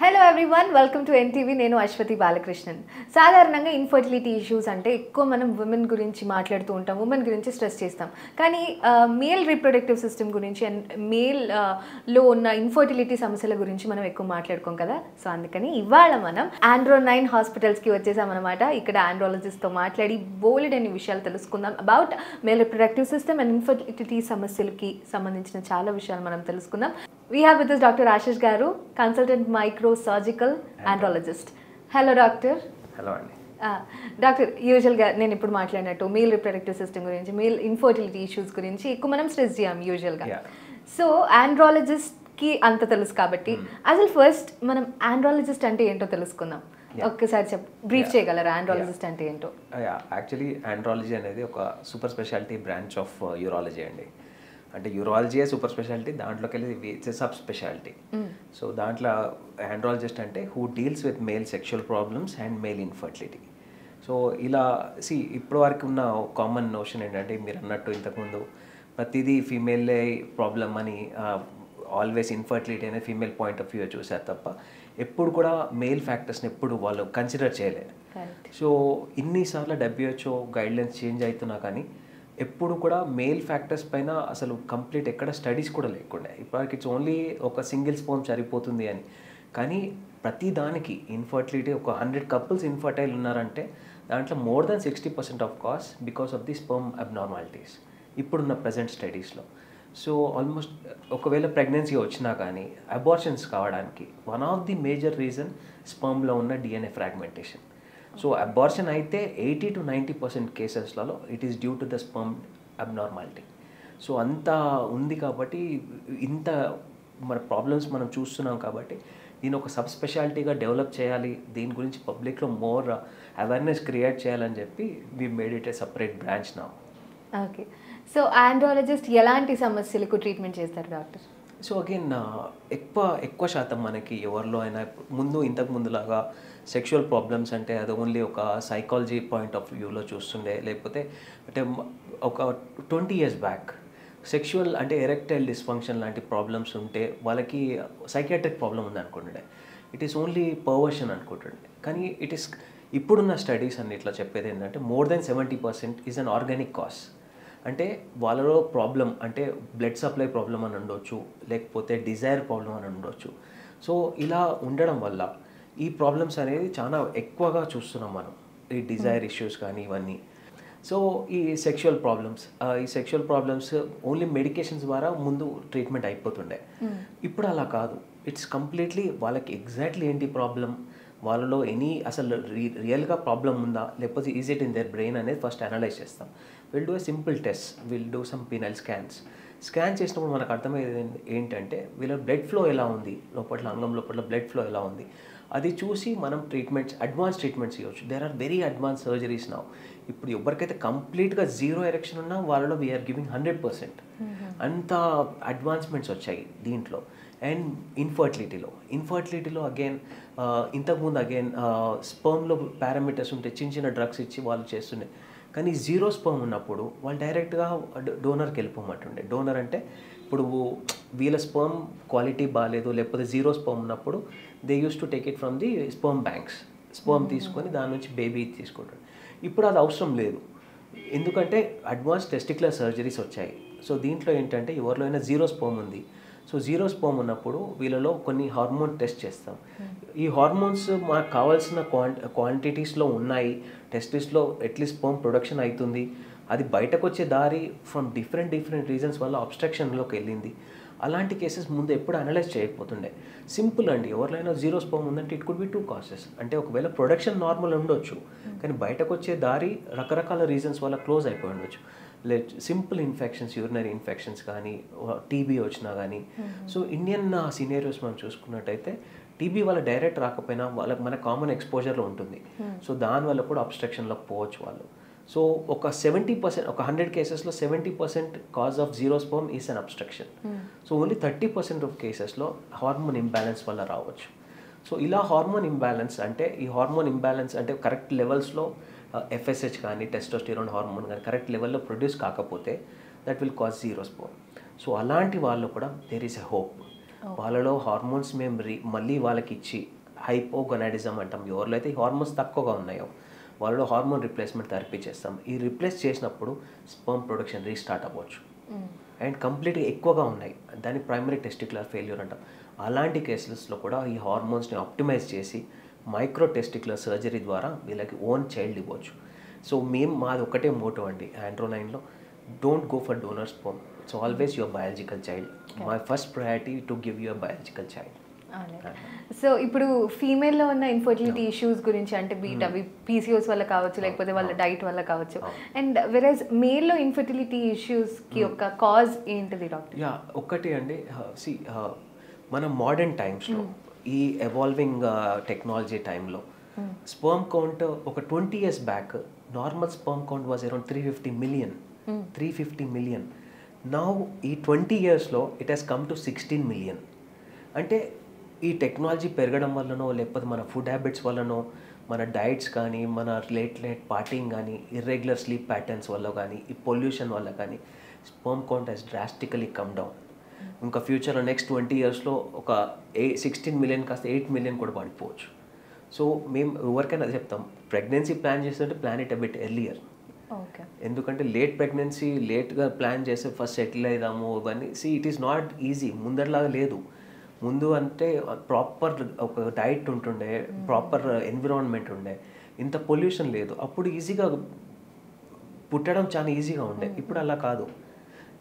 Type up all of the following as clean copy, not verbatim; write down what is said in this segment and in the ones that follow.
Hello everyone, welcome to NTV. నేను అశ్వతి బాలకృష్ణన్. సాధారణంగా infertility issues అంటే ఎక్కువ మనం ఉమెన్ గురించి మాట్లాడుతూ ఉంటాం, ఉమెన్ గురించి స్ట్రెస్ చేస్తాం. కానీ మేల్ రీప్రొడక్టివ్ సిస్టమ్ గురించి అండ్ మేల్లో ఉన్న ఇన్ఫర్టిలిటీ సమస్యల గురించి మనం ఎక్కువ మాట్లాడుకోం కదా. సో అందుకని ఇవాళ మనం ఆండ్రో9 హాస్పిటల్స్కి వచ్చేసామన్నమాట. ఇక్కడ ఆండ్రాలజిస్ట్తో మాట్లాడి బోల్డ్ అనే విషయాలు తెలుసుకుందాం about male reproductive system and infertility సమస్యలకి సంబంధించిన చాలా విషయాలు మనం తెలుసుకుందాం. We have with us Dr. Ashish Garu, consultant microsurgical andrologist. Hello, doctor. Hello అండి. డాక్టర్, యూజువల్గా నేను ఇప్పుడు మాట్లాడినట్టు మేల్ రిప్రొడక్టివ్ సిస్టమ్ గురించి, మేల్ ఇన్ఫర్టిలిటీ ఇష్యూస్ గురించి ఎక్కువ మనం స్ట్రెస్ చేయం యూజువల్గా. సో ఆండ్రాలజిస్ట్కి అంత తెలుసు కాబట్టి అసలు ఫస్ట్ మనం ఆండ్రాలజిస్ట్ అంటే ఏంటో తెలుసుకుందాం. ఒక్కసారి బ్రీఫ్ చేయగలరా ఆండ్రాలజిస్ట్ అంటే ఏంటో? యాక్చువల్లీ ఆండ్రాలజీ అనేది ఒక super speciality branch of urology అండి. అంటే యూరాలజీయే సూపర్ స్పెషాలిటీ, దాంట్లోకి వెళ్ళి ఇట్స్ సబ్ స్పెషాలిటీ. సో దాంట్లో ఆండ్రాలజిస్ట్ అంటే who deals with male sexual problems and male infertility. So ఇలా ఇప్పటి వరకు ఉన్న కామన్ నోషన్ ఏంటంటే, మీరు అన్నట్టు ఇంతకుముందు ప్రతిదీ ఫీమేలే ప్రాబ్లం అని, ఆల్వేస్ ఇన్ఫర్టిలిటీ అనేది ఫీమేల్ పాయింట్ ఆఫ్ వ్యూ చూసారు తప్ప ఎప్పుడు కూడా మేల్ ఫ్యాక్టర్స్ని ఎప్పుడు వాళ్ళు కన్సిడర్ చేయలేదు. సో ఇన్నిసార్లు WHO గైడ్లైన్స్ చేంజ్ అవుతున్నా కానీ ఎప్పుడు కూడా మేల్ ఫ్యాక్టర్స్ పైన అసలు కంప్లీట్ ఎక్కడ స్టడీస్ కూడా లేకుండా, ఇప్పటికి ఇట్స్ ఓన్లీ ఒక సింగిల్ స్పర్మ్ సరిపోతుంది అని. కానీ ప్రతి దానికి ఇన్ఫర్టిలిటీ, ఒక 100 కపుల్స్ ఇన్ఫర్టైల్ ఉన్నారంటే దాంట్లో more than 60% of cause because of the sperm abnormalities ఇప్పుడున్న ప్రజెంట్ స్టడీస్లో. సో ఆల్మోస్ట్ ఒకవేళ ప్రెగ్నెన్సీ వచ్చినా కానీ అబార్షన్స్ కావడానికి one of the major reason స్పర్మ్లో ఉన్న DNA ఫ్రాగ్మెంటేషన్. సో అబార్షన్ అయితే 80 to 90% కేసెస్లలో it is due to the sperm abnormality. So అంత ఉంది కాబట్టి ఇంత మన ప్రాబ్లమ్స్ మనం చూస్తున్నాం కాబట్టి దీని ఒక సబ్ స్పెషాలిటీగా డెవలప్ చేయాలి, దీని గురించి పబ్లిక్లో మోర్ అవేర్నెస్ క్రియేట్ చేయాలని చెప్పి we made it A separate branch నా. ఓకే, సో ఆండ్రాలజిస్ట్ ఎలాంటి సమస్యలకు ట్రీట్మెంట్ చేస్తారు డాక్టర్? సో అగైన్ ఎక్కువ శాతం మనకి ఎవరిలో అయినా ఇంతకు ముందులాగా సెక్షువల్ ప్రాబ్లమ్స్ అంటే అది ఓన్లీ ఒక సైకాలజీ పాయింట్ ఆఫ్ వ్యూలో చూస్తుండే, లేకపోతే అంటే ఒక 20 years బ్యాక్ సెక్షువల్ అంటే ఎరెక్టైల్ డిస్ఫంక్షన్ లాంటి ప్రాబ్లమ్స్ ఉంటే వాళ్ళకి సైకియాట్రిక్ ప్రాబ్లం ఉంది అనుకుంటుండే, ఇట్ ఈస్ ఓన్లీ పర్వర్షన్ అనుకుంటుండే. కానీ ఇట్ ఈస్ ఇప్పుడున్న స్టడీస్ అన్నిట్లో చెప్పేది ఏంటంటే more than 70% is an organic cause. అంటే వాళ్ళలో ప్రాబ్లం అంటే బ్లడ్ సప్లై ప్రాబ్లం అని ఉండొచ్చు, లేకపోతే డిజైర్ ప్రాబ్లం అని ఉండొచ్చు. సో ఇలా ఉండడం వల్ల ఈ ప్రాబ్లమ్స్ అనేది చాలా ఎక్కువగా చూస్తున్నాం మనం, ఈ డిజైర్ ఇష్యూస్ కానీ ఇవన్నీ. సో ఈ సెక్షువల్ ప్రాబ్లమ్స్ ఓన్లీ మెడికేషన్స్ ద్వారా ముందు ట్రీట్మెంట్ అయిపోతుండే. ఇప్పుడు అలా కాదు, ఇట్స్ కంప్లీట్లీ వాళ్ళకి ఎగ్జాక్ట్లీ ఏంటి ప్రాబ్లం, వాళ్ళలో అసలు రియల్గా ప్రాబ్లం ఉందా, లేకపోతే is it in their brain అనేది ఫస్ట్ అనలైజ్ చేస్తాం. Will do a simple test, will do some penal scan చేసినప్పుడు మనకు అర్థమయ్యేది ఏంటంటే వీళ్ళ బ్లడ్ ఫ్లో ఎలా ఉంది, అంగం లోపల బ్లడ్ ఫ్లో ఎలా ఉంది, అది చూసి మనం అడ్వాన్స్ ట్రీట్మెంట్స్ ఇవ్వచ్చు. There are very advance surgeries now. ఇప్పుడు ఎవరికైతే కంప్లీట్గా జీరో ఎరెక్షన్ ఉన్నా వాళ్ళలో వీఆర్ గివింగ్ 100%. అంత అడ్వాన్స్మెంట్స్ వచ్చాయి దీంట్లో. అండ్ ఇన్ఫర్టిలిటీలో అగైన్ ఇంతకుముందు స్పర్మ్లో పారామీటర్స్ ఉంటే చిన్న డ్రగ్స్ ఇచ్చి వాళ్ళు చేస్తుండే. కానీ జీరో స్పర్మ్ ఉన్నప్పుడు వాళ్ళు డైరెక్ట్గా డోనర్కి వెళ్ళిపోమంటుండే. డోనర్ అంటే ఇప్పుడు వీళ్ళ స్పర్మ్ క్వాలిటీ బాగాలేదు, లేకపోతే జీరో స్పర్మ్ ఉన్నప్పుడు they use to take it from the sperm banks. Sperm తీసుకొని దాని నుంచి బేబీ తీసుకుంటారు. ఇప్పుడు అది అవసరం లేదు, ఎందుకంటే అడ్వాన్స్ టెస్టిక్యులర్ సర్జరీస్ వచ్చాయి. సో దీంట్లో ఏంటంటే ఎవరిలో అయినా జీరో స్పర్మ్ ఉంది, సో జీరో స్పర్మ్ ఉన్నప్పుడు వీళ్ళలో కొన్ని హార్మోన్ టెస్ట్ చేస్తాం. ఈ హార్మోన్స్ మనకు కావాల్సిన క్వాంటిటీస్లో ఉన్నాయి, టెస్టిస్లో అట్లీస్ట్ స్పర్మ్ ప్రొడక్షన్ అవుతుంది, అది బయటకు వచ్చే దారి ఫ్రమ్ డిఫరెంట్ రీజన్స్ వల్ల అబ్స్ట్రక్షన్లోకి వెళ్ళింది. అలాంటి కేసెస్ ముందు ఎప్పుడు అనలైజ్ చేయకపోతుండే. సింపుల్ అండి, ఎవరినైనా జీరో స్పర్మ్ ఉందంటే ఇట్ కుడ్ బి 2 causes. అంటే ఒకవేళ ప్రొడక్షన్ నార్మల్ ఉండొచ్చు, కానీ బయటకు వచ్చే దారి రకరకాల రీజన్స్ వల్ల క్లోజ్ అయిపోయి ఉండొచ్చు. సింపుల్ ఇన్ఫెక్షన్స్, యూరినరీ ఇన్ఫెక్షన్స్ కానీ, టీబీ వచ్చినా కానీ. సో ఇండియన్ సినేరియోస్ మనం చూసుకున్నట్టయితే టీబీ వల్ల డైరెక్ట్ రాకపోయినా వాళ్ళకి మన కామన్ ఎక్స్పోజర్లో ఉంటుంది. సో దానివల్ల కూడా అబ్స్ట్రక్షన్లోకి పోవచ్చు వాళ్ళు. సో ఒక 70%, ఒక 100 కేసెస్లో 70% cause of zero sperm is an obstruction. So only 30% ఆఫ్ కేసెస్లో హార్మోన్ ఇంబ్యాలెన్స్ వల్ల రావచ్చు. సో ఇలా హార్మోన్ ఇంబ్యాలెన్స్ అంటే కరెక్ట్ లెవెల్స్లో FSH కానీ టెస్టోస్టిరోన్ హార్మోన్ కానీ కరెక్ట్ లెవెల్లో ప్రొడ్యూస్ కాకపోతే that will cause zero sperm. So అలాంటి వాళ్ళు కూడా దేర్ ఈస్ ఎ హోప్. వాళ్ళలో హార్మోన్స్ మేము మళ్ళీ వాళ్ళకి ఇచ్చి హైపోగొనాడిజం అంటాం, ఎవరిలో అయితే హార్మోన్స్ తక్కువగా ఉన్నాయో వాళ్ళలో హార్మోన్ రిప్లేస్మెంట్ థెరపీ చేస్తాం. ఈ రిప్లేస్ చేసినప్పుడు స్పర్మ్ ప్రొడక్షన్ రీస్టార్ట్ అవ్వచ్చు. అండ్ కంప్లీట్గా ఎక్కువగా ఉన్నాయి, దాన్ని ప్రైమరీ టెస్టిక్యులర్ ఫెయిల్యూర్ అంటాం. అలాంటి కేసెస్లో కూడా ఈ హార్మోన్స్ని ఆప్టిమైజ్ చేసి మైక్రో టెస్టిక్యులర్ సర్జరీ ద్వారా వీళ్ళకి ఓన్ చైల్డ్ ఇవ్వచ్చు. సో మాది ఒకటే మోటో అండి ఆండ్రోలైన్లో, don't go for donor sperm, it's always your biological child. My first priority to give your biological child. So ఇప్పుడు ఫీమేల్లో ఉన్న ఇన్ఫర్టిలిటీ ఇష్యూస్ గురించి, అంటే బీట్ అవి పీసీఓస్ వల్ల కావచ్చు, లేకపోతే వాళ్ళ డైట్ వల్ల కావచ్చు, అండ్ వెరస్ మేల్లో ఇన్ఫర్టిలిటీ ఇష్యూస్కి ఒక కాజ్ ఏంటిది డాక్టర్? ఒకటి అండి, మన మోడర్న్ టైమ్స్లో ఈ ఎవాల్వింగ్ టెక్నాలజీ టైంలో స్పర్మ్ కౌంట్ ఒక 20 years back normal sperm count was around 350 million. Now ఈ 20 yearsలో it has come to 16 million. అంటే ఈ టెక్నాలజీ పెరగడం వల్లనో, లేకపోతే మన ఫుడ్ హ్యాబిట్స్ వల్లనో, మన డైట్స్ కానీ, మన లేట్ పార్టీయింగ్ కానీ, ఇర్రెగ్యులర్ స్లీప్ ప్యాటర్న్స్ వల్ల కానీ, ఈ పొల్యూషన్ వల్ల కానీ sperm count has drastically come down. ఇంకా ఫ్యూచర్లో నెక్స్ట్ 20 yearsలో ఒక 16 million కాస్త 8 million కూడా పడిపోవచ్చు. సో మేము ఎవరికైనా చెప్తాం, ప్రెగ్నెన్సీ ప్లాన్ చేస్తుంటే plan it a bit earlier. ఎందుకంటే లేట్ ప్రెగ్నెన్సీ లేట్గా ప్లాన్ చేస్తే ఫస్ట్ సెటిల్ అవుదాము ఇవన్నీ, ఇట్ ఈస్ నాట్ ఈజీ. ముందట్లాగా లేదు. ముందు అంటే ప్రాపర్ ఒక డైట్ ఉంటుండే, ప్రాపర్ ఎన్విరాన్మెంట్ ఉండే, ఇంత పొల్యూషన్ లేదు. అప్పుడు ఈజీగా పుట్టడం చాలా ఈజీగా ఉండే. ఇప్పుడు అలా కాదు.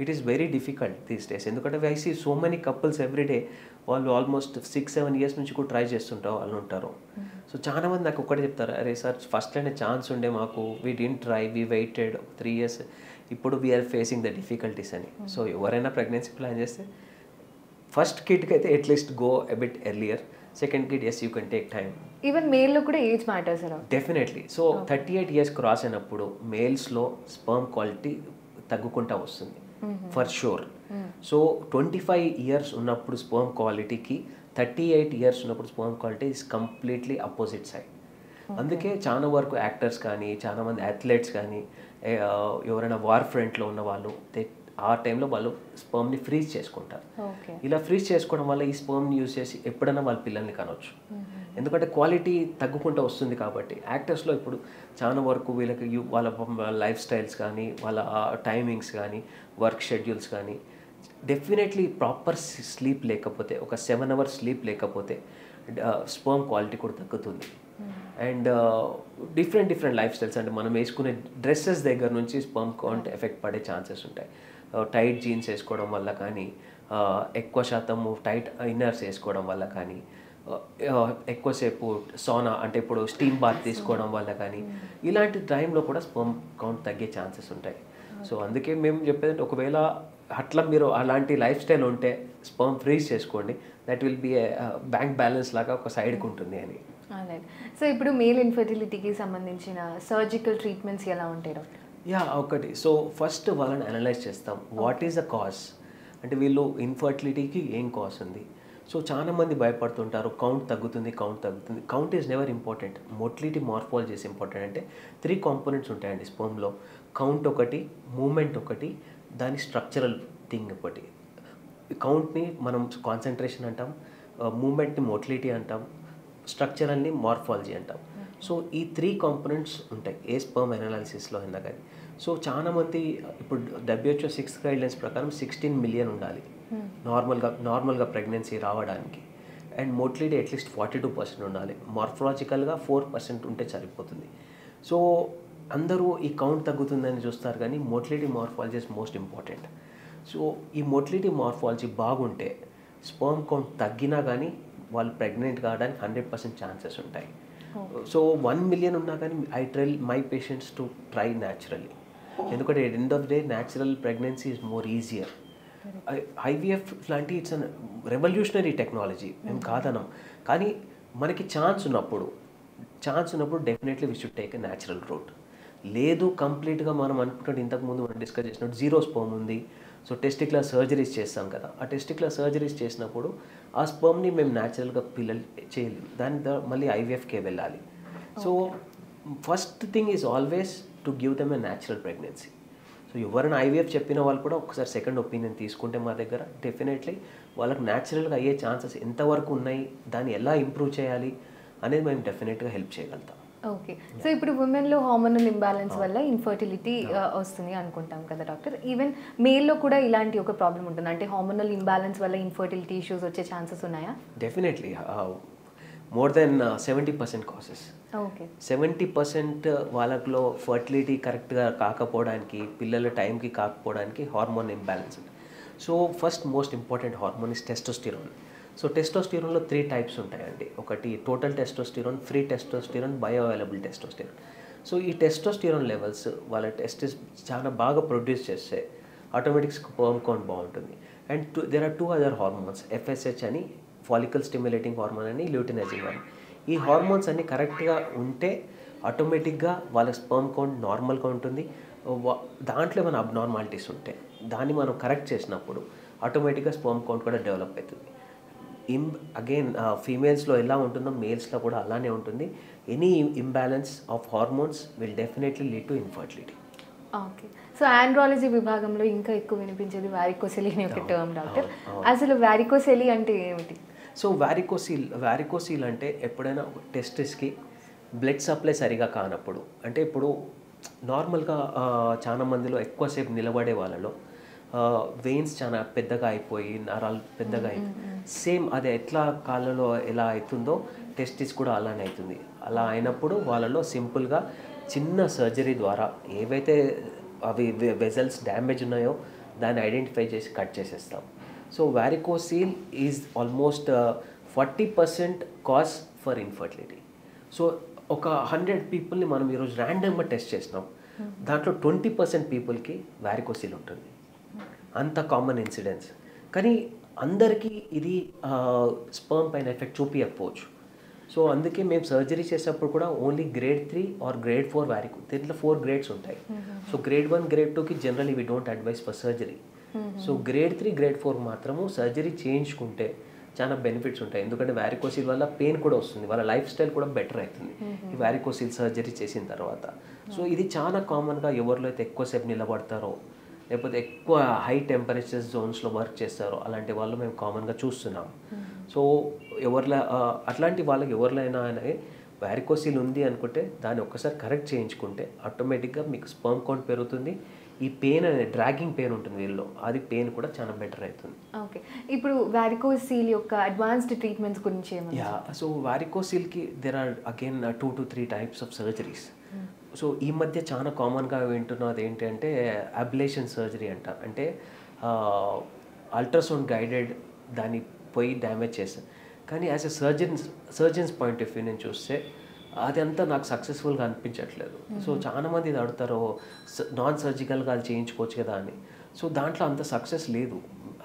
It is very difficult these days. ఎందుకంటే I see so many couples everyday, వాళ్ళు ఆల్మోస్ట్ 6-7 years నుంచి కూడా ట్రై చేస్తుంటారు వాళ్ళు ఉంటారు. సో చాలా మంది నాకు ఒక్కటే చెప్తారు, అరే సార్ ఫస్ట్లోనే ఛాన్స్ ఉండే మాకు, we didn't try, we waited 3 years, ఇప్పుడు వీఆర్ ఫేసింగ్ ద డిఫికల్టీస్ అని. సో ఎవరైనా ప్రెగ్నెన్సీ ప్లాన్ చేస్తే ఫస్ట్ కిడ్కి అయితే at least go a bit earlier. Second kid as you can take time. Even మేల్లో కూడా ఏజ్ మ్యాటర్స్ అలా? డెఫినెట్లీ. సో 38 years క్రాస్ అయినప్పుడు మేల్స్లో స్పర్మ్ క్వాలిటీ తగ్గుకుంటా వస్తుంది ఫర్ షూర్. సో 25 years ఉన్నప్పుడు స్పర్మ్ క్వాలిటీకి 38 years ఉన్నప్పుడు sperm quality is completely opposite side. అందుకే చాలా వరకు యాక్టర్స్ కానీ, చాలా మంది అథ్లెట్స్ కానీ, ఎవరైనా వార్ ఫ్రంట్లో ఉన్న వాళ్ళు ఆ టైంలో వాళ్ళు స్పర్మ్ని ఫ్రీజ్ చేసుకుంటారు. ఇలా ఫ్రీజ్ చేసుకోవడం వల్ల ఈ స్పర్మ్ని యూజ్ చేసి ఎప్పుడైనా వాళ్ళ పిల్లల్ని కనవచ్చు. ఎందుకంటే క్వాలిటీ తగ్గుకుంటూ వస్తుంది కాబట్టి. యాక్టర్స్లో ఇప్పుడు చాలా వరకు వీళ్ళకి వాళ్ళ లైఫ్ స్టైల్స్ కానీ, వాళ్ళ టైమింగ్స్ కానీ, వర్క్ షెడ్యూల్స్ కానీ, డెఫినెట్లీ ప్రాపర్ స్లీప్ లేకపోతే, ఒక 7 hours స్లీప్ లేకపోతే స్పర్మ్ క్వాలిటీ కూడా తగ్గుతుంది. అండ్ డిఫరెంట్ లైఫ్ స్టైల్స్, అంటే మనం వేసుకునే డ్రెస్సెస్ దగ్గర నుంచి స్పర్మ్ కౌంట్ ఎఫెక్ట్ పడే ఛాన్సెస్ ఉంటాయి. టైట్ జీన్స్ వేసుకోవడం వల్ల కానీ, ఎక్కువ శాతము టైట్ ఇన్నర్స్ వేసుకోవడం వల్ల కానీ, ఎక్కువసేపు సోనా అంటే ఇప్పుడు స్టీమ్ బాత్ తీసుకోవడం వల్ల కానీ, ఇలాంటి టైంలో కూడా స్పర్మ్ కౌంట్ తగ్గే ఛాన్సెస్ ఉంటాయి. సో అందుకే మేము చెప్పేది, ఒకవేళ అట్లా మీరు అలాంటి లైఫ్ స్టైల్ ఉంటే స్పర్మ్ ఫ్రీజ్ చేసుకోండి, that will be bank balance లాగా ఒక సైడ్కి ఉంటుంది అని. సో ఇప్పుడు మేల్ ఇన్ఫర్టిలిటీకి సంబంధించిన సర్జికల్ ట్రీట్మెంట్స్ ఎలా ఉంటాయి డాక్టర్? ఒకటి, సో ఫస్ట్ వాళ్ళని అనలైజ్ చేస్తాం, వాట్ ఈస్ ద కాజ్, అంటే వీళ్ళు ఇన్ఫర్టిలిటీకి ఏం కాజ్ ఉంది. సో చాలా మంది భయపడుతుంటారు, కౌంట్ తగ్గుతుంది. Count is never important, motility morphology is important. అంటే 3 components ఉంటాయండి స్పర్మ్లో. కౌంట్ ఒకటి, మూమెంట్ ఒకటి, దాని స్ట్రక్చరల్ థింగ్ ఒకటి. కౌంట్ని మనం కాన్సన్ట్రేషన్ అంటాం, మూమెంట్ని మోటిలిటీ అంటాం, స్ట్రక్చరల్ని మార్ఫాలజీ అంటాం. సో ఈ 3 components ఉంటాయి ఏ స్పర్మ్ అనాలిసిస్లో అయినా కానీ. సో చాలామంది ఇప్పుడు WHO 6th guidelines ప్రకారం 16 million ఉండాలి నార్మల్గా ప్రెగ్నెన్సీ రావడానికి. అండ్ మోటిలిటీ అట్లీస్ట్ 42% ఉండాలి. మార్ఫాలజికల్గా 4% ఉంటే సరిపోతుంది. సో అందరూ ఈ కౌంట్ తగ్గుతుందని చూస్తారు, కానీ motility morphology is most important. So ఈ మోటిలిటీ మార్ఫాలజీ బాగుంటే స్పర్మ్ కౌంట్ తగ్గినా కానీ వాళ్ళు ప్రెగ్నెంట్ కావడానికి 100% ఛాన్సెస్ ఉంటాయి. సో 1 million ఉన్నా కానీ I tell my patients to try naturally. ఎందుకంటే end of day natural pregnancy is more easier. IVF లాంటి ఇట్స్ అన్ రెవల్యూషనరీ టెక్నాలజీ, మేము కాదనం. కానీ మనకి ఛాన్స్ ఉన్నప్పుడు definitely we should take a natural route. లేదు కంప్లీట్గా మనం అనుకుంటే ఇంతకుముందు మనం డిస్కస్ చేసినట్టు 0 స్పర్మ్ ఉంది, సో టెస్టిక్యులర్ సర్జరీస్ చేస్తాం కదా, ఆ టెస్టిక్యులర్ సర్జరీస్ చేసినప్పుడు ఆ స్పర్మ్ని మేము న్యాచురల్గా పిల్లలు చేయలేము, దాని మళ్ళీ IVFకే వెళ్ళాలి. So first thing is always to give them a natural pregnancy. So ఎవరైనా IVF చెప్పిన వాళ్ళు కూడా ఒకసారి సెకండ్ ఒపీనియన్ తీసుకుంటే మా దగ్గర డెఫినెట్లీ వాళ్ళకి న్యాచురల్గా అయ్యే ఛాన్సెస్ ఎంతవరకు ఉన్నాయి, దాన్ని ఎలా ఇంప్రూవ్ చేయాలి అనేది మేము డెఫినెట్గా హెల్ప్ చేయగలుగుతాం. ఓకే. సో ఇప్పుడు ఉమెన్లో హార్మోనల్ ఇంబ్యాలెన్స్ వల్ల ఇన్ఫర్టిలిటీ వస్తుంది అనుకుంటాం కదా డాక్టర్. ఈవెన్ మేల్లో కూడా ఇలాంటి ఒక ప్రాబ్లం ఉంటుంది, అంటే హార్మోనల్ ఇంబ్యాలెన్స్ వల్ల ఇన్ఫర్టిలిటీ ఇష్యూస్ వచ్చే ఛాన్సెస్ ఉన్నాయా? Definitely more than 70% cases. Okay. 70% వాళ్ళలో ఫర్టిలిటీ కరెక్ట్గా కాకపోవడానికి, పిల్లల టైంకి కాకపోవడానికి hormone imbalance. So first most important hormone is testosterone. So టెస్టోస్టిరోన్లో 3 టైప్స్ ఉంటాయండి. ఒకటి total testosterone, free testosterone, bio available testosterone. So ఈ టెస్టోస్టిరోన్ లెవెల్స్ వాళ్ళ టెస్టిస్ చాలా బాగా ప్రొడ్యూస్ చేస్తే ఆటోమేటిక్ స్పెర్మ్ కౌంట్ బాగుంటుంది. And there are 2 other hormones, FSH అని, ఫాలికల్ స్టిమ్యులేటింగ్ హార్మోన్ అని, ల్యూటినైజింగ్ అని. ఈ హార్మోన్స్ అన్ని కరెక్ట్గా ఉంటే ఆటోమేటిక్గా వాళ్ళ స్పెర్మ్ కౌంట్ నార్మల్గా ఉంటుంది. దాంట్లో ఏమైనా అబ్నార్మాలిటీస్ ఉంటే దాన్ని మనం కరెక్ట్ చేసినప్పుడు ఆటోమేటిక్గా స్పెర్మ్ కౌంట్ కూడా డెవలప్ అవుతుంది. అగైన్ ఫీమేల్స్లో ఎలా ఉంటుందో మేల్స్లో కూడా అలానే ఉంటుంది. Any imbalance of hormones will definitely lead to infertility. Okay. So andrology విభాగంలో ఇంకా ఎక్కువ వినిపించేది వారికోసెలి అనే ఒక టర్మ్ డాక్టర్. అసలు వారికోసెలి అంటే ఏమిటి? సో వారికోసీల్ అంటే ఎప్పుడైనా టెస్టిస్కి బ్లడ్ సప్లై సరిగా కానప్పుడు, అంటే ఇప్పుడు నార్మల్గా చాలా మందిలో ఎక్కువసేపు నిలబడే వాళ్ళలో వెయిన్స్ చాలా పెద్దగా అయిపోయి, నరాలు పెద్దగా అయిపోయి, సేమ్ అది ఎట్లా కాళ్ళలో ఎలా అవుతుందో టెస్టిస్ కూడా అలానే అవుతుంది. అలా అయినప్పుడు వాళ్ళలో సింపుల్గా చిన్న సర్జరీ ద్వారా ఏవైతే అవి వెజల్స్ డ్యామేజ్ ఉన్నాయో దాన్ని ఐడెంటిఫై చేసి కట్ చేసేస్తాం. So వారికోసీల్ is almost 40% cause for infertility. So ఒక 100 పీపుల్ని మనం ఈరోజు ర్యాండమ్గా టెస్ట్ చేసినాం, దాంట్లో 20% పీపుల్కి వారికోసీల్ ఉంటుంది. అంత కామన్ ఇన్సిడెన్స్. కానీ అందరికీ ఇది స్పర్మ్ పైన ఎఫెక్ట్ చూపించకపోవచ్చు. సో అందుకే మేము సర్జరీ చేసేటప్పుడు కూడా ఓన్లీ గ్రేడ్ 3 ఆర్ గ్రేడ్ 4 దీంట్లో 4 గ్రేడ్స్ ఉంటాయి. సో గ్రేడ్ 1, గ్రేడ్ 2కి generally we don't advice for surgery. So grade 3, grade 4 మాత్రము సర్జరీ చేయించుకుంటే చాలా బెనిఫిట్స్ ఉంటాయి. ఎందుకంటే వారికోసిల్ వల్ల పెయిన్ కూడా వస్తుంది, వాళ్ళ లైఫ్ స్టైల్ కూడా బెటర్ అవుతుంది ఈ వారికోసిల్ సర్జరీ చేసిన తర్వాత. సో ఇది చాలా కామన్గా ఎవరిలో అయితే ఎక్కువసేపు నిలబడతారో, లేకపోతే ఎక్కువ హై టెంపరేచర్ జోన్స్లో వర్క్ చేస్తారో అలాంటి వాళ్ళు మేము కామన్గా చూస్తున్నాం. సో అట్లాంటి వాళ్ళకి ఎవరిలైనా వారికోసిల్ ఉంది అనుకుంటే దాన్ని ఒక్కసారి కరెక్ట్ చేయించుకుంటే ఆటోమేటిక్గా మీకు స్పర్మ్ కౌంట్ పెరుగుతుంది. ఈ పెయిన్ అనే డ్రాగింగ్ పెయిన్ ఉంటుంది వీళ్ళలో, అది పెయిన్ కూడా చాలా బెటర్ అవుతుంది. ఓకే. ఇప్పుడు వారికోసిల్ యొక్క అడ్వాన్స్డ్ ట్రీట్మెంట్స్ గురించి ఏమన్నా? సో వారికోసిల్కి there are again 2 to 3 types of surgeries. So ఈ మధ్య చాలా కామన్గా వింటున్నది ఏంటంటే అబ్లేషన్ సర్జరీ అంట. అంటే అల్ట్రాసౌండ్ గైడెడ్ దాన్ని పోయి డ్యామేజ్ చేస్తాను. కానీ as a surgeons point of view నేను చూస్తే అదంతా నాకు సక్సెస్ఫుల్గా అనిపించట్లేదు. సో చాలామంది ఇది అడుగుతారు నాన్ సర్జికల్గా అది చేయించుకోవచ్చు కదా అని. సో దాంట్లో అంత సక్సెస్ లేదు.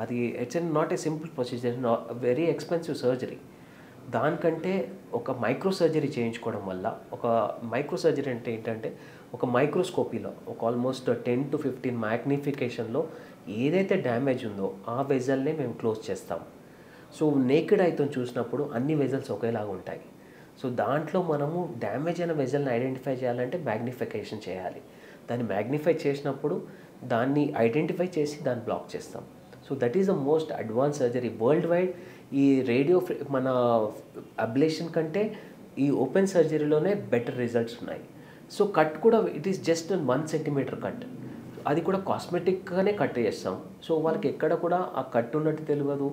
అది it's not a simple procedure, very expensive surgery. దానికంటే ఒక మైక్రో సర్జరీ చేయించుకోవడం వల్ల, ఒక మైక్రో సర్జరీ అంటే ఏంటంటే ఒక మైక్రోస్కోపీలో ఒక ఆల్మోస్ట్ 10 to 15 మ్యాగ్నిఫికేషన్లో ఏదైతే డ్యామేజ్ ఉందో ఆ వెజల్నే మేము క్లోజ్ చేస్తాం. సో నేకెడ్ ఐతో చూసినప్పుడు అన్ని వెజల్స్ ఒకేలాగా ఉంటాయి. సో దాంట్లో మనము డ్యామేజ్ అయిన వెజల్ని ఐడెంటిఫై చేయాలంటే మ్యాగ్నిఫికేషన్ చేయాలి. దాన్ని మ్యాగ్నిఫై చేసినప్పుడు దాన్ని ఐడెంటిఫై చేసి దాన్ని బ్లాక్ చేస్తాం. So that is the most advance surgery world wide. ఈ మన అబ్లేషన్ కంటే ఈ ఓపెన్ సర్జరీలోనే బెటర్ రిజల్ట్స్ ఉన్నాయి. సో కట్ కూడా it is just 1 centimeter cut, అది కూడా కాస్మెటిక్గానే కట్ చేస్తాం. సో వాళ్ళకి ఎక్కడ కూడా ఆ కట్ ఉన్నట్టు తెలియదు,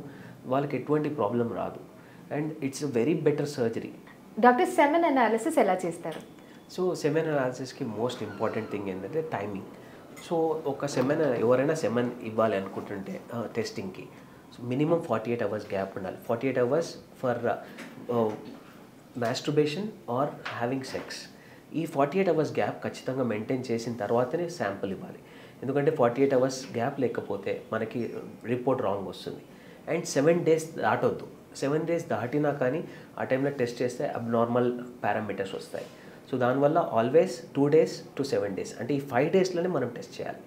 వాళ్ళకి ఎటువంటి ప్రాబ్లం రాదు. And it's very better surgery. Doctor semen analysis ఎలా చేస్తారు? సో సెమెన్ అనాలిసిస్కి మోస్ట్ ఇంపార్టెంట్ థింగ్ ఏంటంటే టైమింగ్. సో ఒక ఎవరైనా సెమెన్ ఇవ్వాలి అనుకుంటుంటే టెస్టింగ్కి సో మినిమం 48 hours గ్యాప్ ఉండాలి. 48 hours for masturbation or having sex. ఈ 48 hours గ్యాప్ ఖచ్చితంగా మెయింటైన్ చేసిన తర్వాతనే శాంపుల్ ఇవ్వాలి. ఎందుకంటే 48 hours గ్యాప్ లేకపోతే మనకి రిపోర్ట్ రాంగ్ వస్తుంది. And 7 days దాటొద్దు. 7 days దాటినా కానీ ఆ టైంలో టెస్ట్ చేస్తే అబ్నార్మల్ పారామీటర్స్ వస్తాయి. సో దానివల్ల ఆల్వేస్ 2 days to 7 days అంటే ఈ 5 daysలోనే మనం టెస్ట్ చేయాలి.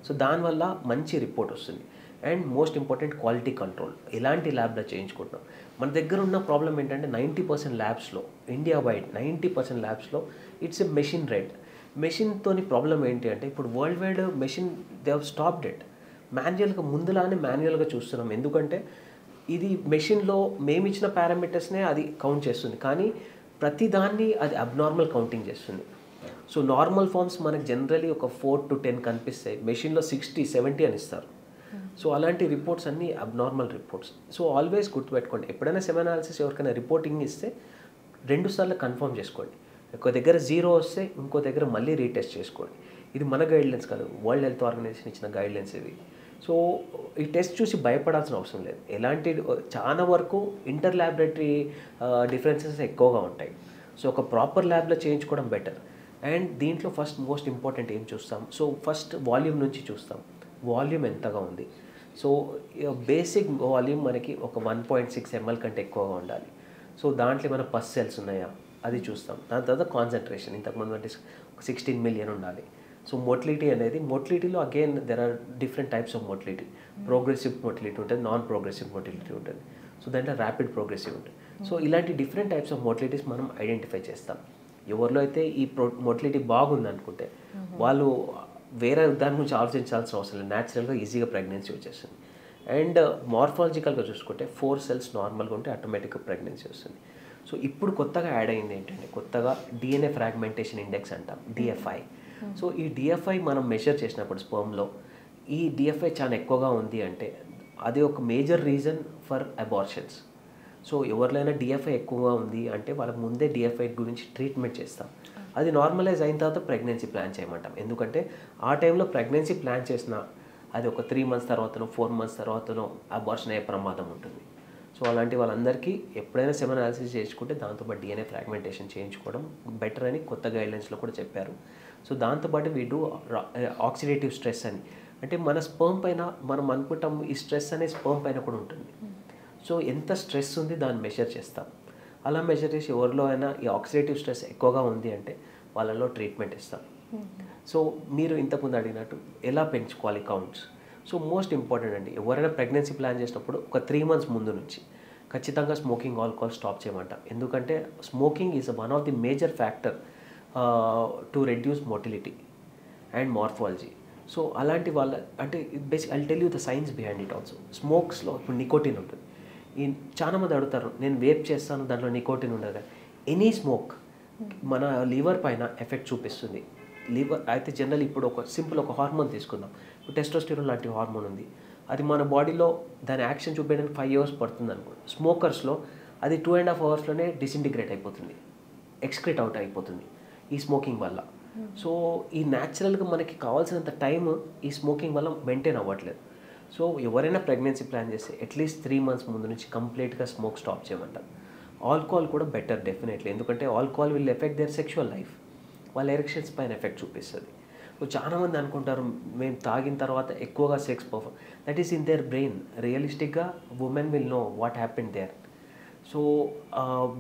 సో దానివల్ల మంచి రిపోర్ట్ వస్తుంది. And most important quality control ఎలాంటి ల్యాబ్లో చేయించుకుంటున్నాం. మన దగ్గర ఉన్న ప్రాబ్లం ఏంటంటే 90% ల్యాబ్స్లో, ఇండియా వైడ్ 90% ల్యాబ్స్లో ఇట్స్ ఎ మెషిన్ రైట్. మెషిన్తోని ప్రాబ్లం ఏంటి అంటే ఇప్పుడు world wide machine they have stopped it. మాన్యువల్గా ముందులానే మాన్యువల్గా చూస్తున్నాం. ఎందుకంటే ఇది మెషిన్లో మేము ఇచ్చిన పారామీటర్స్నే అది కౌంట్ చేస్తుంది, కానీ ప్రతిదాన్ని అది అబ్నార్మల్ కౌంటింగ్ చేస్తుంది. సో నార్మల్ ఫామ్స్ మనకు జనరలీ ఒక 4 to 10 కనిపిస్తాయి, మెషిన్లో 60, 70 అని ఇస్తారు. సో అలాంటి రిపోర్ట్స్ అన్నీ అబ్నార్మల్ రిపోర్ట్స్. సో ఆల్వేస్ గుర్తుపెట్టుకోండి, ఎప్పుడైనా సెమ్ అనాలిసిస్ ఎవరికైనా రిపోర్టింగ్ ఇస్తే 2 సార్లు కన్ఫర్మ్ చేసుకోండి. ఒక దగ్గర 0 వస్తే ఇంకో దగ్గర మళ్ళీ రీటెస్ట్ చేసుకోండి. ఇది మన గైడ్లైన్స్ కాదు, వరల్డ్ హెల్త్ ఆర్గనైజేషన్ ఇచ్చిన గైడ్లైన్స్ ఇవి. సో ఈ టెస్ట్ చూసి భయపడాల్సిన అవసరం లేదు. ఎలాంటి చాలా వరకు ఇంటర్ ల్యాబొరేటరీ డిఫరెన్సెస్ ఎక్కువగా ఉంటాయి. సో ఒక ప్రాపర్ ల్యాబ్లో చేయించుకోవడం బెటర్. అండ్ దీంట్లో ఫస్ట్ మోస్ట్ ఇంపార్టెంట్ ఏం చూస్తాం, సో ఫస్ట్ వాల్యూమ్ నుంచి చూస్తాం. వాల్యూమ్ ఎంతగా ఉంది. సో బేసిక్ వాల్యూమ్ మనకి ఒక 1.6 ml కంటే ఎక్కువగా ఉండాలి. సో దాంట్లో ఏమైనా పస్ సెల్స్ ఉన్నాయా అది చూస్తాం. దాని తర్వాత కాన్సన్ట్రేషన్ ఇంతకుముందు అంటే 16 million ఉండాలి. సో మోటిలిటీ అనేది, మోటిలిటీలో again there are different types of motility. Progressive motility ఉంటుంది, నాన్ ప్రోగ్రెసివ్ మోటిలిటీ ఉంటుంది. సో దాంట్లో ర్యాపిడ్ ప్రోగ్రెసివ్ ఉంటుంది. సో ఇలాంటి డిఫరెంట్ టైప్స్ ఆఫ్ మోటిలిటీస్ మనం ఐడెంటిఫై చేస్తాం. ఎవరిలో అయితే ఈ మోటిలిటీ బాగుంది అనుకుంటే వాళ్ళు వేరే దాని గురించి ఆలోచించాల్సిన అవసరం లేదు, న్యాచురల్గా ఈజీగా ప్రెగ్నెన్సీ వచ్చేస్తుంది. అండ్ మార్ఫాలజికల్గా చూసుకుంటే 4 cells నార్మల్గా ఉంటే ఆటోమేటిక్గా ప్రెగ్నెన్సీ వస్తుంది. సో ఇప్పుడు కొత్తగా యాడ్ అయింది ఏంటంటే, కొత్తగా DNA ఫ్రాగ్మెంటేషన్ ఇండెక్స్ అంటాం, DFI. సో ఈ DFI మనం మెజర్ చేసినప్పుడు స్పర్మ్లో ఈ DFI చాలా ఎక్కువగా ఉంది అంటే అది ఒక major reason for abortions. So ఎవరినైనా DFI ఎక్కువగా ఉంది అంటే వాళ్ళకి ముందే DFI గురించి ట్రీట్మెంట్ చేస్తాం. అది నార్మలైజ్ అయిన తర్వాత ప్రెగ్నెన్సీ ప్లాన్ చేయమంటాం. ఎందుకంటే ఆ టైంలో ప్రెగ్నెన్సీ ప్లాన్ చేసినా అది ఒక 3 months తర్వాతనో 4 months తర్వాతనో అబార్షన్ అయ్యే ప్రమాదం ఉంటుంది. సో అలాంటి వాళ్ళందరికీ ఎప్పుడైనా సెమ్ అనాలిసిస్ చేసుకుంటే దాంతోపాటు DNA ఫ్రాగ్మెంటేషన్ చేయించుకోవడం బెటర్ అని కొత్త గైడ్లైన్స్లో కూడా చెప్పారు. సో దాంతోపాటు వీ డూ ఆక్సిడేటివ్ స్ట్రెస్ అని, అంటే మన స్పర్మ్ పైన మనం అనుకుంటాం ఈ స్ట్రెస్ అనేది స్పర్మ్ పైన కూడా ఉంటుంది. సో ఎంత స్ట్రెస్ ఉంది దాన్ని మెజర్ చేస్తాం. అలా మెజర్ చేసి ఎవరిలో అయినా ఈ ఆక్సిడేటివ్ స్ట్రెస్ ఎక్కువగా ఉంది అంటే వాళ్ళలో ట్రీట్మెంట్ ఇస్తాం. సో మీరు ఇంతకుముందు అడిగినట్టు ఎలా పెంచుకోవాలి కౌంట్స్. సో మోస్ట్ ఇంపార్టెంట్ అండి, ఎవరైనా ప్రెగ్నెన్సీ ప్లాన్ చేసినప్పుడు ఒక 3 months ముందు నుంచి ఖచ్చితంగా స్మోకింగ్, ఆల్కహాల్ స్టాప్ చేయమంటాం. ఎందుకంటే smoking is one of the major factor to reduce motility and morphology. So అలాంటి వాళ్ళ అంటే basic I tell you the science behind it also. స్మోక్స్లో ఇప్పుడు నికోటిన్ ఉంటుంది. ఈ చాలామంది అడుగుతారు, నేను వేప్ చేస్తాను దాంట్లో నికోటిన్ ఉండదు కదా. ఎనీ స్మోక్ మన లివర్ పైన ఎఫెక్ట్ చూపిస్తుంది. లివర్ అయితే జనరల్ ఇప్పుడు ఒక సింపుల్ ఒక హార్మోన్ తీసుకుందాం, టెస్టోస్టెరాన్ లాంటి హార్మోన్ ఉంది. అది మన బాడీలో దాని యాక్షన్ చూపించడానికి 5 hours పడుతుంది అనుకోండి. స్మోకర్స్లో అది 2.5 hours డిసింటిగ్రేట్ అయిపోతుంది, ఎక్స్క్రీట్ అవుట్ అయిపోతుంది ఈ స్మోకింగ్ వల్ల. సో ఈ న్యాచురల్గా మనకి కావాల్సినంత టైం ఈ స్మోకింగ్ వల్ల మెయింటైన్ అవ్వట్లేదు. సో ఎవరైనా ప్రెగ్నెన్సీ ప్లాన్ చేస్తే అట్లీస్ట్ 3 months ముందు నుంచి కంప్లీట్గా స్మోక్ స్టాప్ చేయమంటారు. ఆల్కహాల్ కూడా బెటర్ డెఫినెట్లీ, ఎందుకంటే alcohol will affect their sexual life, వాళ్ళ ఎరెక్షన్స్ పైన ఎఫెక్ట్ చూపిస్తుంది. సో చాలామంది అనుకుంటారు మేము తాగిన తర్వాత ఎక్కువగా sex perform, that is in their brain. రియలిస్టిక్గా women will know what happened there. So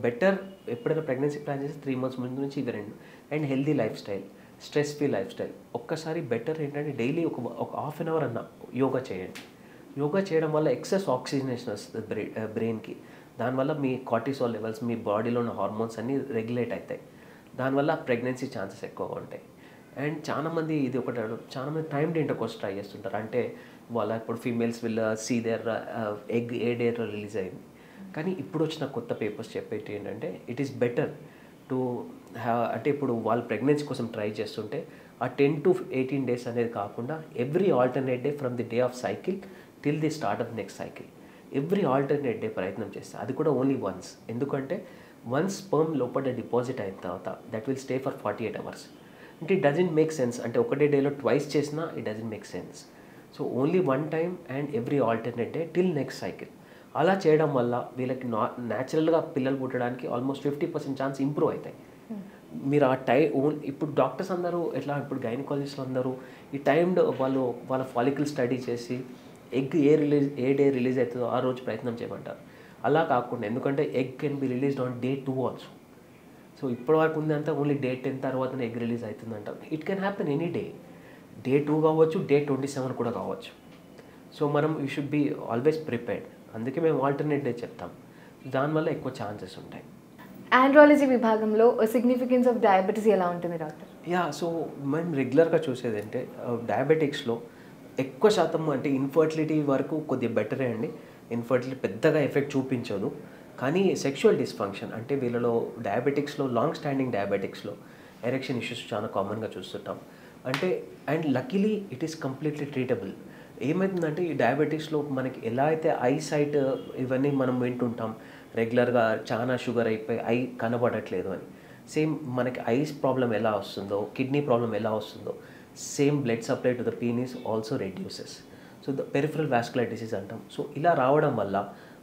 better ఎప్పుడైనా ప్రెగ్నెన్సీ ప్లాన్ చేసి 3 months ముందు నుంచి ఇవి రెండు. And healthy life style, stress free life style. ఒక్కసారి బెటర్ ఏంటంటే డైలీ ఒక హాఫ్ అన్ అవర్ అన్న యోగా చేయండి. యోగా చేయడం వల్ల ఎక్సెస్ ఆక్సిజనేషన్ వస్తుంది బ్రెయిన్కి. దానివల్ల మీ కార్టిసాల్ లెవెల్స్, మీ బాడీలో ఉన్న హార్మోన్స్ అన్నీ రెగ్యులేట్ అవుతాయి. దానివల్ల ప్రెగ్నెన్సీ ఛాన్సెస్ ఎక్కువగా ఉంటాయి. అండ్ చాలామంది ఇది ఒకటి చాలామంది టైమ్డ్ ఇంటర్కోర్స్ ట్రై చేస్తుంటారు. అంటే వాళ్ళ ఇప్పుడు ఫీమేల్స్ వీళ్ళ సీ దేర్ ఎగ్ ఏ డేట్లో రిలీజ్ అయింది. కానీ ఇప్పుడు వచ్చిన కొత్త పేపర్స్ చెప్పేటి ఏంటంటే it is better to have, అంటే ఇప్పుడు వాళ్ళు ప్రెగ్నెన్సీ కోసం ట్రై చేస్తుంటే ఆ 10 to 18 days అనేది కాకుండా every alternate day from the day of cycle till the start of next cycle, every alternate day ప్రయత్నం చేస్తే, అది కూడా ఓన్లీ వన్స్. ఎందుకంటే వన్స్ స్పర్మ్ లోపల డిపాజిట్ అయిన తర్వాత that will stay for 48 hours. అంటే ఇట్ డజంట్ మేక్ సెన్స్, అంటే ఒకటే డేలో ట్వైస్ చేసినా it doesn't make sense. So only one time and every alternate day till next cycle. అలా చేయడం వల్ల వీళ్ళకి న్యాచురల్గా పిల్లలు పుట్టడానికి ఆల్మోస్ట్ 50% ఛాన్స్ ఇంప్రూవ్ అవుతాయి. మీరు ఆ ఇప్పుడు డాక్టర్స్ అందరూ ఎట్లా, ఇప్పుడు గైనకాలజిస్టులు అందరూ ఈ టైమ్డ్ వాళ్ళ ఫాలికల్ స్టడీ చేసి ఎగ్ ఏ డే రిలీజ్ అవుతుందో ఆ రోజు ప్రయత్నం చేయమంటారు. అలా కాకుండా, ఎందుకంటే egg can be released on day 2 also. So ఇప్పటివరకు ఉందంతా ఓన్లీ day 10 తర్వాతనే ఎగ్ రిలీజ్ అవుతుంది అంటారు. It can happen any day 2 కావచ్చు, day 27 కూడా కావచ్చు. సో మనం you should be always prepared. అందుకే మేము ఆల్టర్నేట్ డే చెప్తాం, దానివల్ల ఎక్కువ ఛాన్సెస్ ఉంటాయి. ఆండ్రాలజీ విభాగంలో సిగ్నిఫికెన్స్ ఆఫ్ డయాబెటీస్ ఎలా ఉంటుంది డాక్టర్? సో మేము రెగ్యులర్గా చూసేది అంటే డయాబెటిక్స్లో ఎక్కువ శాతం అంటే ఇన్ఫర్టిలిటీ వరకు కొద్దిగా బెటరే అండి. ఇన్ఫర్టిలిటీ పెద్దగా ఎఫెక్ట్ చూపించదు. కానీ సెక్షువల్ డిస్ఫంక్షన్ అంటే వీళ్ళలో డయాబెటిక్స్లో, లాంగ్ స్టాండింగ్ డయాబెటిక్స్లో ఎరెక్షన్ ఇష్యూస్ చాలా కామన్గా చూస్తుంటాం. అంటే and luckily it is completely treatable. ఏమవుతుందంటే ఈ డయాబెటిక్స్లో మనకి ఎలా అయితే ఐ సైట్ ఇవన్నీ మనం వింటుంటాం రెగ్యులర్గా, చాలా షుగర్ అయిపోయి ఐ కనబడట్లేదు అని. సేమ్ మనకి ఐస్ ప్రాబ్లం ఎలా వస్తుందో, కిడ్నీ ప్రాబ్లం ఎలా వస్తుందో, same blood supply to the penis also reduces. So the peripheral vascular disease అంటాం. సో ఇలా రావడం వల్ల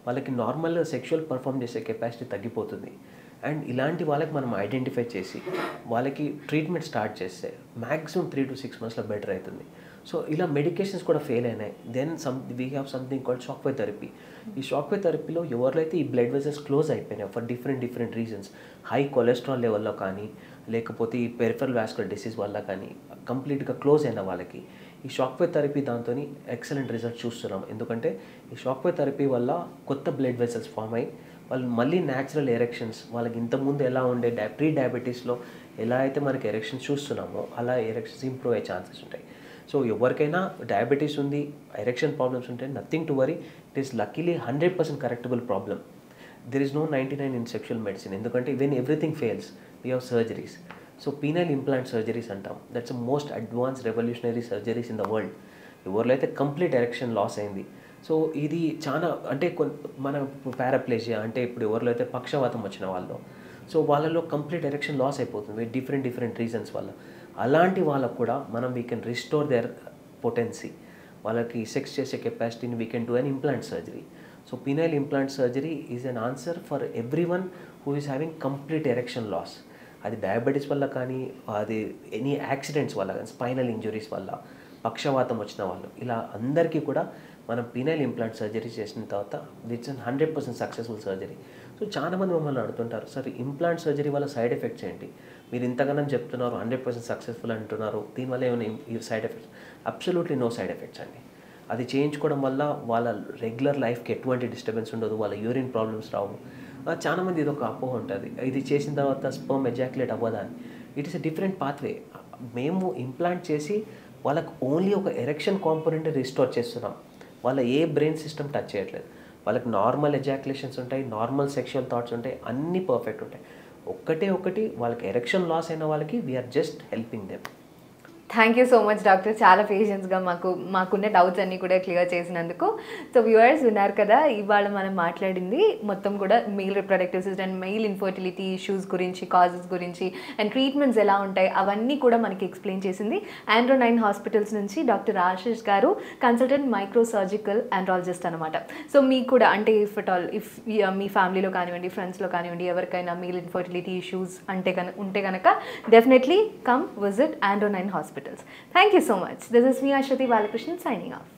వాళ్ళకి నార్మల్ సెక్షువల్ పర్ఫామ్ చేసే కెపాసిటీ తగ్గిపోతుంది. అండ్ ఇలాంటి వాళ్ళకి మనం ఐడెంటిఫై చేసి వాళ్ళకి ట్రీట్మెంట్ స్టార్ట్ చేస్తే మ్యాక్సిమం 3 to 6 monthsలో బెటర్ అవుతుంది. సో ఇలా మెడికేషన్స్ కూడా ఫెయిల్ అయినాయి. Then we have something called shock wave therapy. ఈ షాక్ వేవ్ థెరపీలో ఎవరిలో అయితే ఈ బ్లడ్ వెజల్స్ క్లోజ్ అయిపోయినాయి for different reasons, high cholesterol లెవెల్లో కానీ, లేకపోతే ఈ పెరిఫరల్ వాస్కులర్ డిసీజ్ వల్ల కానీ కంప్లీట్గా క్లోజ్ అయిన వాళ్ళకి ఈ షాక్ వేవ్ థెరపీ దాంతో ఎక్సలెంట్ రిజల్ట్ చూస్తున్నాం. ఎందుకంటే ఈ షాక్ వేవ్ థెరపీ వల్ల కొత్త బ్లడ్ వెసల్స్ ఫామ్ అయ్యి వాళ్ళు మళ్ళీ న్యాచురల్ ఎరెక్షన్స్, వాళ్ళకి ఇంతకుముందు ఎలా ఉండే ప్రీ డయాబెటీస్లో ఎలా అయితే మనకి ఎరెక్షన్స్ చూస్తున్నామో అలా ఎరెక్షన్స్ ఇంప్రూవ్ అయ్యే ఛాన్సెస్ ఉంటాయి. సో ఎవరికైనా డయాబెటీస్ ఉంది, ఎరెక్షన్ ప్రాబ్లమ్స్ ఉంటాయి, nothing to worry. It is luckily 100% correctable problem. There is no 99 in sexual medicine. ఎందుకంటే when everything fails we have surgeries. So penile implant surgeries అంటాం. That's the most advance revolutionary surgeries in the world. ఎవరిలో అయితే complete erection loss అయింది. So ఇది చాలా అంటే మన paraplegia అంటే ఇప్పుడు ఎవరిలో అయితే పక్షవాతం వచ్చిన వాళ్ళు, సో వాళ్ళలో కంప్లీట్ ఎరెక్షన్ లాస్ అయిపోతుంది డిఫరెంట్ రీజన్స్ వల్ల. అలాంటి వాళ్ళకు కూడా మనం we can restore their potency, వాళ్ళకి సెక్స్ చేసే కెపాసిటీని we can do an implant surgery. So penile implant surgery is an answer for every one who is having complete erection loss. అది డయాబెటీస్ వల్ల కానీ, అది ఎనీ యాక్సిడెంట్స్ వల్ల కానీ, spinal injuries వల్ల, పక్షవాతం వచ్చిన వాళ్ళు, ఇలా అందరికీ కూడా మనం పీనల్ ఇంప్లాంట్ సర్జరీ చేసిన తర్వాత ఇట్స్ 100% సక్సెస్ఫుల్ సర్జరీ. సో చాలామంది మమ్మల్ని అడుగుతుంటారు, సార్ ఇంప్లాంట్ సర్జరీ వల్ల సైడ్ ఎఫెక్ట్స్ ఏంటి? మీరు ఇంతగానో చెప్తున్నారు 100% సక్సెస్ఫుల్ అంటున్నారు, దీనివల్ల ఏమైనా side effects? Absolutely no side effects అండి. అది చేయించుకోవడం వల్ల వాళ్ళ రెగ్యులర్ లైఫ్కి ఎటువంటి డిస్టర్బెన్స్ ఉండదు, వాళ్ళ యూరిన్ ప్రాబ్లమ్స్ రావు. చాలామంది ఇది ఒక అపోహ ఉంటుంది, ఇది చేసిన తర్వాత స్పర్మ్ ఎజాక్యులేట్ అవ్వదా అని. It is a different pathway. మేము ఇంప్లాంట్ చేసి వాళ్ళకు ఓన్లీ ఒక ఎరెక్షన్ కాంపోనెంట్ రిస్టోర్ చేస్తున్నాం. వాళ్ళ ఏ బ్రెయిన్ సిస్టమ్ టచ్ చేయట్లేదు. వాళ్ళకి నార్మల్ ఎజాక్యులేషన్స్ ఉంటాయి, నార్మల్ సెక్షువల్ థాట్స్ ఉంటాయి, అన్నీ పర్ఫెక్ట్ ఉంటాయి. ఒకటి వాళ్ళకి ఎరెక్షన్ లాస్ అయిన వాళ్ళకి we're just helping them. Thank you so much doctor, చాలా పేషెన్స్గా మాకున్న డౌట్స్ అన్నీ కూడా క్లియర్ చేసినందుకు. సో వ్యూవర్స్ విన్నారు కదా, ఇవాళ మనం మాట్లాడింది మొత్తం కూడా mail reproductive system and mail infertility issues గురించి, కాజెస్ గురించి అండ్ ట్రీట్మెంట్స్ ఎలా ఉంటాయి అవన్నీ కూడా మనకి ఎక్స్ప్లెయిన్ చేసింది ఆండ్రో 9 హాస్పిటల్స్ నుంచి డాక్టర్ ఆశిష్ గారు, కన్సల్టెంట్ మైక్రో సర్జికల్ ఆండ్రాలజిస్ట్ అనమాట. సో మీకు కూడా అంటే ఇఫ్ మీ ఫ్యామిలీలో కానివ్వండి, ఫ్రెండ్స్లో కానివ్వండి, ఎవరికైనా మెయిల్ ఇన్ఫర్టిలిటీ ఇష్యూస్ ఉంటే కనుక definitely come visit Andro 9 hospitals. Thank you so much. This is me, Ashwati Balakrishnan, signing off.